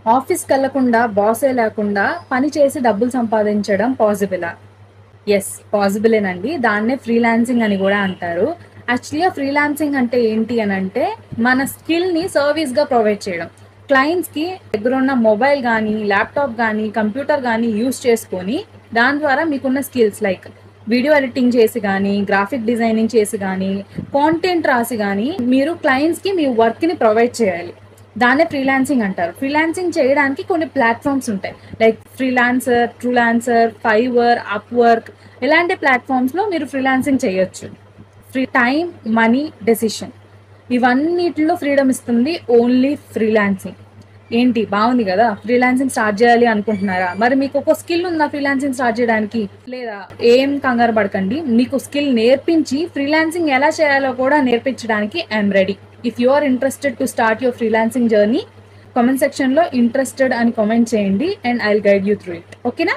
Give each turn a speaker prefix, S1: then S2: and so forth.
S1: ఆఫీస్కి వెళ్లకుండా బాసే లేకుండా పని చేసి డబ్బులు సంపాదించడం పాసిబులా? ఎస్, పాసిబులేనండి. దాన్నే ఫ్రీలాన్సింగ్ అని కూడా అంటారు. యాక్చువల్‌గా ఫ్రీలాన్సింగ్ అంటే ఏంటి అని అంటే మన స్కిల్‌ని సర్వీస్‌గా ప్రొవైడ్ చేయడం. క్లయింట్స్‌కి దగ్గరున్న మొబైల్ గానీ, ల్యాప్‌టాప్ గానీ, కంప్యూటర్ గానీ యూజ్ చేసుకొని దాని ద్వారా మీకున్న స్కిల్స్ లైక్ వీడియో ఎడిటింగ్ చేసి గానీ, గ్రాఫిక్ డిజైనింగ్ చేసి గానీ, కాంటెంట్ రాసి గానీ మీరు క్లయింట్స్‌కి మీ వర్క్‌ని ప్రొవైడ్ చేయాలి. దాన్నే ఫ్రీలాన్సింగ్ అంటారు. ఫ్రీలాన్సింగ్ చేయడానికి కొన్ని ప్లాట్‌ఫామ్స్ ఉంటాయి. Like Freelancer, Truelancer, Fiverr, Upwork ఇలాంటి ప్లాట్‌ఫామ్స్‌లో మీరు ఫ్రీలాన్సింగ్ చేయొచ్చు. ఫ్రీ టైమ్, మనీ, డెసిషన్ ఇవన్నిటిలో ఫ్రీడమ్ ఇస్తుంది ఓన్లీ ఫ్రీలాన్సింగ్. ఏంటి బాగుంది కదా? ఫ్రీలాన్సింగ్ స్టార్ట్ చేయాలి అనుకుంటున్నారా? మరి మీకు ఒక స్కిల్ ఉందా ఫ్రీలాన్సింగ్ స్టార్ట్ చేయడానికి? లేదా? ఏం కంగారు పడకండి. మీకు స్కిల్ నేర్పించి ఫ్రీలాన్సింగ్ ఎలా చేయాలో కూడా నేర్పించడానికి I'm ready. If you are interested to start your freelancing journey, comment సెక్షన్లో ఇంట్రెస్టెడ్ అని కామెంట్ చేయండి and I will guide you through it. ఓకేనా?